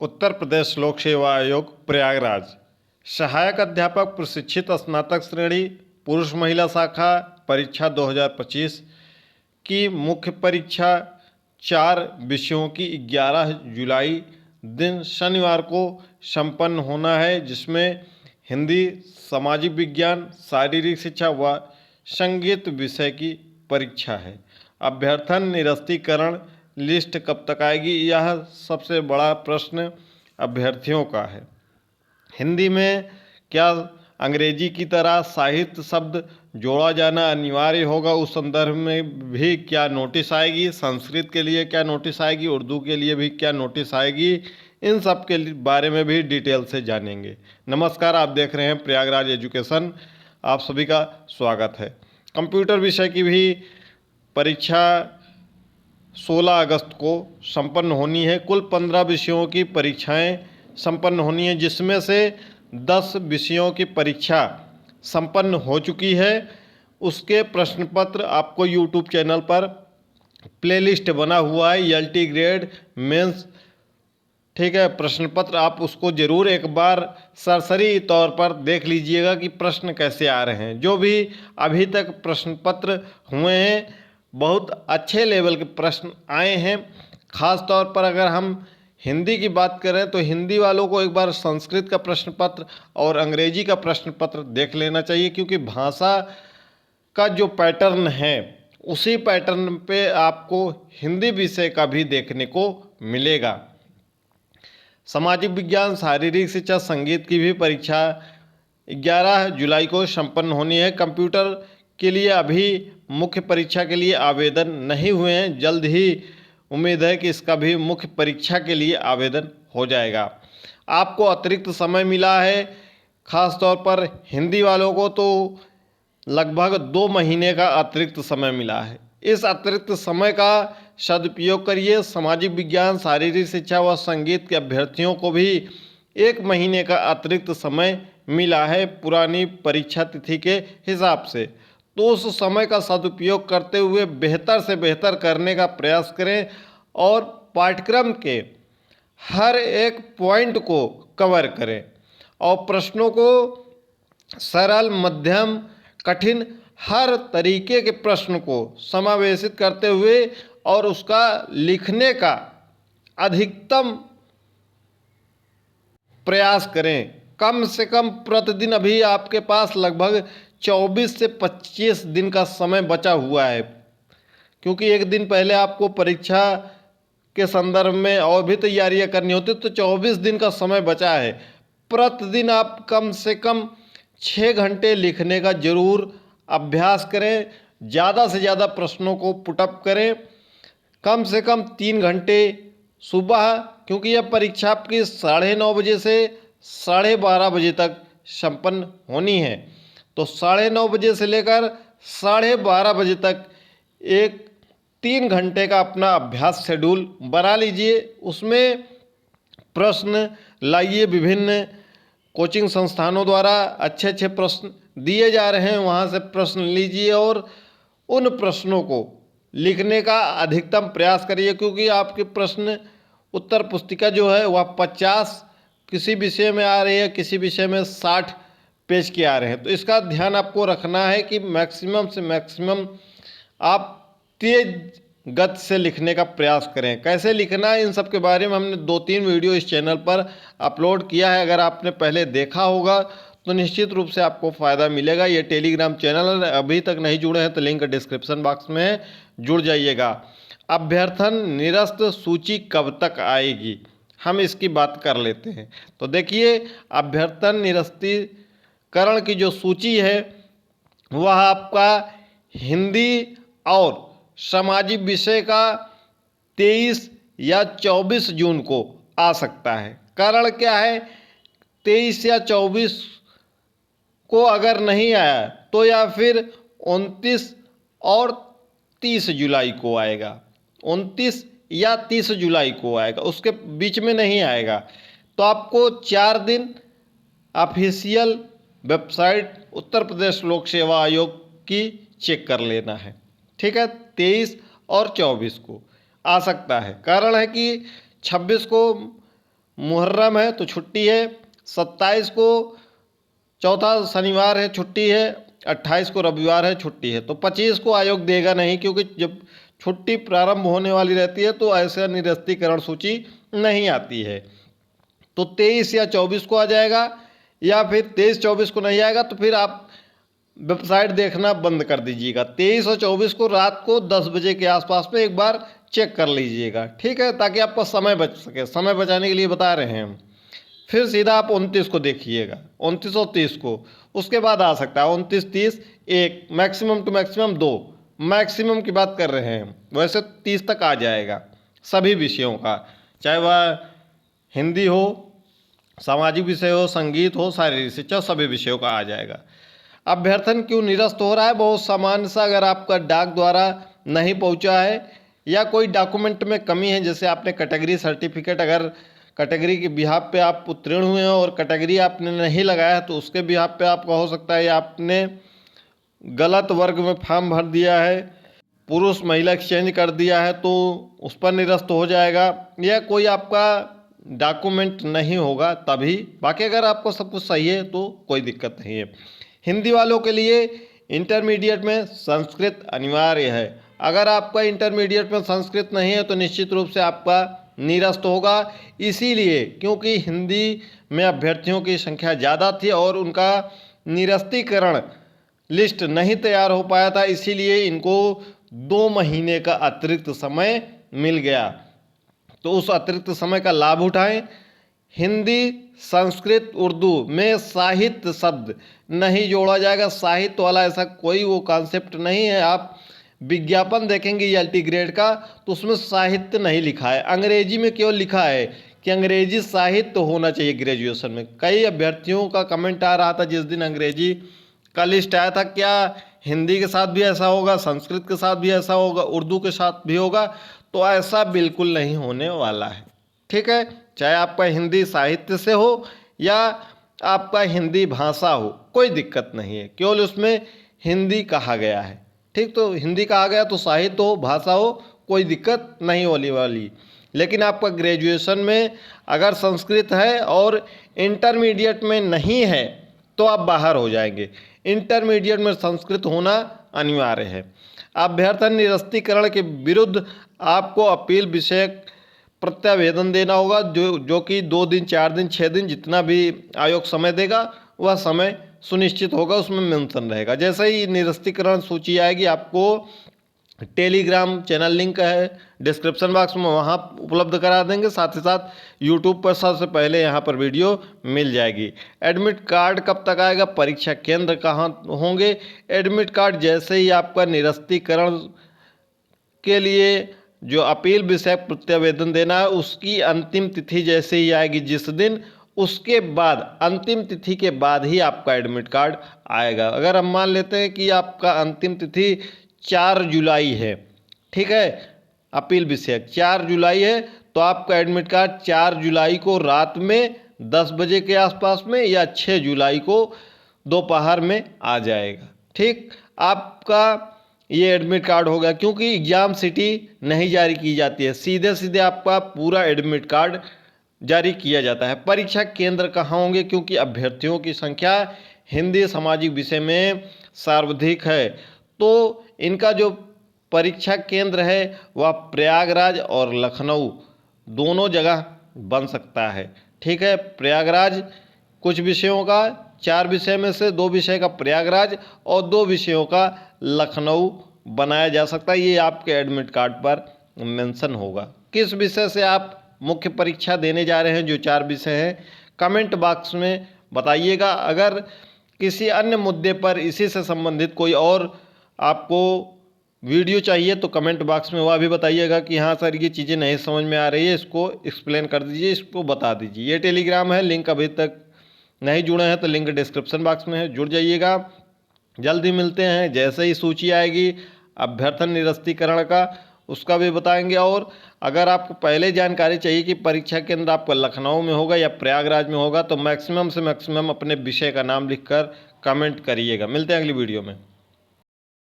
उत्तर प्रदेश लोक सेवा आयोग प्रयागराज। सहायक अध्यापक प्रशिक्षित स्नातक श्रेणी पुरुष महिला शाखा परीक्षा 2025 की मुख्य परीक्षा 4 विषयों की 11 जुलाई दिन शनिवार को संपन्न होना है, जिसमें हिंदी, सामाजिक विज्ञान, शारीरिक शिक्षा व संगीत विषय की परीक्षा है। अभ्यर्थन निरस्तीकरण लिस्ट कब तक आएगी, यह सबसे बड़ा प्रश्न अभ्यर्थियों का है। हिंदी में क्या अंग्रेजी की तरह साहित्य शब्द जोड़ा जाना अनिवार्य होगा, उस संदर्भ में भी क्या नोटिस आएगी। संस्कृत के लिए क्या नोटिस आएगी, उर्दू के लिए भी क्या नोटिस आएगी, इन सब के बारे में भी डिटेल से जानेंगे। नमस्कार, आप देख रहे हैं प्रयागराज एजुकेशन, आप सभी का स्वागत है। कंप्यूटर विषय की भी परीक्षा 16 अगस्त को संपन्न होनी है। कुल 15 विषयों की परीक्षाएं संपन्न होनी है, जिसमें से 10 विषयों की परीक्षा संपन्न हो चुकी है। उसके प्रश्न पत्र आपको यूट्यूब चैनल पर प्लेलिस्ट बना हुआ है, एलटी ग्रेड मेंस, ठीक है। प्रश्न पत्र आप उसको ज़रूर एक बार सरसरी तौर पर देख लीजिएगा कि प्रश्न कैसे आ रहे हैं। जो भी अभी तक प्रश्न पत्र हुए हैं, बहुत अच्छे लेवल के प्रश्न आए हैं। ख़ास तौर पर अगर हम हिंदी की बात करें तो हिंदी वालों को एक बार संस्कृत का प्रश्न पत्र और अंग्रेजी का प्रश्न पत्र देख लेना चाहिए, क्योंकि भाषा का जो पैटर्न है उसी पैटर्न पे आपको हिंदी विषय का भी देखने को मिलेगा। सामाजिक विज्ञान, शारीरिक शिक्षा, संगीत की भी परीक्षा 11 जुलाई को संपन्न होनी है। कंप्यूटर के लिए अभी मुख्य परीक्षा के लिए आवेदन नहीं हुए हैं, जल्द ही उम्मीद है कि इसका भी मुख्य परीक्षा के लिए आवेदन हो जाएगा। आपको अतिरिक्त समय मिला है, ख़ास तौर पर हिंदी वालों को तो लगभग 2 महीने का अतिरिक्त समय मिला है। इस अतिरिक्त समय का सदुपयोग करिए। सामाजिक विज्ञान, शारीरिक शिक्षा व संगीत के अभ्यर्थियों को भी 1 महीने का अतिरिक्त समय मिला है पुरानी परीक्षा तिथि के हिसाब से। तो उस समय का सदुपयोग करते हुए बेहतर से बेहतर करने का प्रयास करें और पाठ्यक्रम के हर एक पॉइंट को कवर करें और प्रश्नों को सरल, मध्यम, कठिन हर तरीके के प्रश्न को समावेशित करते हुए और उसका लिखने का अधिकतम प्रयास करें। कम से कम प्रतिदिन अभी आपके पास लगभग 24 से 25 दिन का समय बचा हुआ है, क्योंकि एक दिन पहले आपको परीक्षा के संदर्भ में और भी तैयारियां करनी होती, तो 24 दिन का समय बचा है। प्रतिदिन आप कम से कम 6 घंटे लिखने का जरूर अभ्यास करें। ज़्यादा से ज़्यादा प्रश्नों को पुटअप करें। कम से कम 3 घंटे सुबह, क्योंकि यह परीक्षा आपकी 9:30 बजे से 12:30 बजे तक संपन्न होनी है, तो 9:30 बजे से लेकर 12:30 बजे तक एक 3 घंटे का अपना अभ्यास शेड्यूल बना लीजिए। उसमें प्रश्न लाइए, विभिन्न कोचिंग संस्थानों द्वारा अच्छे अच्छे प्रश्न दिए जा रहे हैं, वहाँ से प्रश्न लीजिए और उन प्रश्नों को लिखने का अधिकतम प्रयास करिए, क्योंकि आपके प्रश्न उत्तर पुस्तिका जो है वह 50 किसी विषय में आ रही है, किसी विषय में 60 पेज के आ रहे हैं। तो इसका ध्यान आपको रखना है कि मैक्सिमम से मैक्सिमम आप तेज गति से लिखने का प्रयास करें। कैसे लिखना है, इन सब के बारे में हमने 2-3 वीडियो इस चैनल पर अपलोड किया है। अगर आपने पहले देखा होगा तो निश्चित रूप से आपको फ़ायदा मिलेगा। ये टेलीग्राम चैनल अभी तक नहीं जुड़े हैं तो लिंक डिस्क्रिप्शन बॉक्स में है, जुड़ जाइएगा। अभ्यर्थन निरस्त सूची कब तक आएगी, हम इसकी बात कर लेते हैं। तो देखिए, अभ्यर्थन निरस्तीकरण की जो सूची है वह आपका हिंदी और सामाजिक विषय का 23 या 24 जून को आ सकता है। कारण क्या है, 23 या 24 को अगर नहीं आया तो या फिर 29 और 30 जुलाई को आएगा। 29 या 30 जुलाई को आएगा, उसके बीच में नहीं आएगा। तो आपको 4 दिन ऑफिशियल वेबसाइट उत्तर प्रदेश लोक सेवा आयोग की चेक कर लेना है, ठीक है। 23 और 24 को आ सकता है। कारण है कि 26 को मुहर्रम है तो छुट्टी है, 27 को चौथा शनिवार है छुट्टी है, 28 को रविवार है छुट्टी है। तो 25 को आयोग देगा नहीं, क्योंकि जब छुट्टी प्रारंभ होने वाली रहती है तो ऐसा निरस्तीकरण सूची नहीं आती है। तो 23 या 24 को आ जाएगा, या फिर 23-24 को नहीं आएगा तो फिर आप वेबसाइट देखना बंद कर दीजिएगा। 23 और 24 को रात को 10 बजे के आसपास में एक बार चेक कर लीजिएगा, ठीक है, ताकि आपका समय बच सके। समय बचाने के लिए बता रहे हैं हम। फिर सीधा आप 29 को देखिएगा, 29 और 30 को, उसके बाद आ सकता है 29, 30, 1, मैक्सिमम टू मैक्सिमम 2, मैक्सिमम की बात कर रहे हैं। वैसे 30 तक आ जाएगा सभी विषयों का, चाहे वह हिंदी हो, सामाजिक विषय हो, संगीत हो, शारीरिक शिक्षा, सभी विषयों का आ जाएगा। अभ्यर्थन क्यों निरस्त हो रहा है? बहुत सामान्य सा, अगर आपका डाक द्वारा नहीं पहुंचा है या कोई डॉक्यूमेंट में कमी है, जैसे आपने कैटेगरी सर्टिफिकेट, अगर कैटेगरी के बिहाफ पे आप उत्तीर्ण हुए हैं और कैटेगरी आपने नहीं लगाया है तो उसके बिहाफ पे आपका हो सकता है, या आपने गलत वर्ग में फॉर्म भर दिया है, पुरुष महिला एक्सचेंज कर दिया है तो उस पर निरस्त हो जाएगा, या कोई आपका डॉक्यूमेंट नहीं होगा तभी। बाकी अगर आपको सब कुछ सही है तो कोई दिक्कत नहीं है। हिंदी वालों के लिए इंटरमीडिएट में संस्कृत अनिवार्य है। अगर आपका इंटरमीडिएट में संस्कृत नहीं है तो निश्चित रूप से आपका निरस्त होगा, इसीलिए क्योंकि हिंदी में अभ्यर्थियों की संख्या ज़्यादा थी और उनका निरस्तीकरण लिस्ट नहीं तैयार हो पाया था, इसीलिए इनको 2 महीने का अतिरिक्त समय मिल गया। तो उस अतिरिक्त समय का लाभ उठाएं। हिंदी, संस्कृत, उर्दू में साहित्य शब्द नहीं जोड़ा जाएगा। साहित्य वाला ऐसा कोई वो कॉन्सेप्ट नहीं है। आप विज्ञापन देखेंगे ELT ग्रेड का तो उसमें साहित्य नहीं लिखा है, अंग्रेजी में केवल लिखा है कि अंग्रेजी साहित्य होना चाहिए ग्रेजुएशन में। कई अभ्यर्थियों का कमेंट आ रहा था जिस दिन अंग्रेजी का लिस्ट आया था, क्या हिंदी के साथ भी ऐसा होगा, संस्कृत के साथ भी ऐसा होगा, उर्दू के साथ भी होगा? तो ऐसा बिल्कुल नहीं होने वाला है, ठीक है। चाहे आपका हिंदी साहित्य से हो या आपका हिंदी भाषा हो, कोई दिक्कत नहीं है, केवल उसमें हिंदी कहा गया है, ठीक। तो हिंदी कहा गया तो साहित्य हो, भाषा हो, कोई दिक्कत नहीं होने वाली। लेकिन आपका ग्रेजुएशन में अगर संस्कृत है और इंटरमीडिएट में नहीं है तो आप बाहर हो जाएंगे। इंटरमीडिएट में संस्कृत होना अनिवार्य है। अभ्यर्थन निरस्तीकरण के विरुद्ध आपको अपील विषयक प्रत्यावेदन देना होगा, जो कि 2 दिन, 4 दिन, 6 दिन, जितना भी आयोग समय देगा वह समय सुनिश्चित होगा, उसमें मेंशन रहेगा। जैसे ही निरस्तीकरण सूची आएगी आपको टेलीग्राम चैनल लिंक है डिस्क्रिप्शन बॉक्स में, वहाँ उपलब्ध करा देंगे। साथ ही साथ यूट्यूब पर सबसे पहले यहाँ पर वीडियो मिल जाएगी। एडमिट कार्ड कब तक आएगा? परीक्षा केंद्र कहाँ होंगे? एडमिट कार्ड जैसे ही आपका निरस्तीकरण के लिए जो अपील विषय प्रत्यावेदन देना है उसकी अंतिम तिथि जैसे ही आएगी जिस दिन, उसके बाद अंतिम तिथि के बाद ही आपका एडमिट कार्ड आएगा। अगर हम मान लेते हैं कि आपका अंतिम तिथि 4 जुलाई है, ठीक है, अपील विषय 4 जुलाई है, तो आपका एडमिट कार्ड 4 जुलाई को रात में 10 बजे के आसपास में या 6 जुलाई को दोपहर में आ जाएगा, ठीक। आपका ये एडमिट कार्ड होगा, क्योंकि एग्ज़ाम सिटी नहीं जारी की जाती है, सीधे सीधे आपका पूरा एडमिट कार्ड जारी किया जाता है। परीक्षा केंद्र कहाँ होंगे? क्योंकि अभ्यर्थियों की संख्या हिंदी सामाजिक विषय में सर्वाधिक है, तो इनका जो परीक्षा केंद्र है वह प्रयागराज और लखनऊ दोनों जगह बन सकता है, ठीक है। प्रयागराज कुछ विषयों का, 4 विषय में से 2 विषय का प्रयागराज और 2 विषयों का लखनऊ बनाया जा सकता है। ये आपके एडमिट कार्ड पर मेंशन होगा। किस विषय से आप मुख्य परीक्षा देने जा रहे हैं, जो 4 विषय हैं, कमेंट बॉक्स में बताइएगा। अगर किसी अन्य मुद्दे पर इसी से संबंधित कोई और आपको वीडियो चाहिए तो कमेंट बॉक्स में वह भी बताइएगा कि हाँ सर ये चीज़ें नहीं समझ में आ रही है, इसको एक्सप्लेन कर दीजिए, इसको बता दीजिए। ये टेलीग्राम है, लिंक अभी तक नहीं जुड़े हैं तो लिंक डिस्क्रिप्शन बॉक्स में है, जुड़ जाइएगा। जल्दी मिलते हैं, जैसे ही सूची आएगी अभ्यर्थन निरस्तीकरण का उसका भी बताएंगे। और अगर आपको पहले जानकारी चाहिए कि परीक्षा केंद्र आपका लखनऊ में होगा या प्रयागराज में होगा तो मैक्सिमम से मैक्सिमम अपने विषय का नाम लिखकर कमेंट करिएगा। मिलते हैं अगली वीडियो में।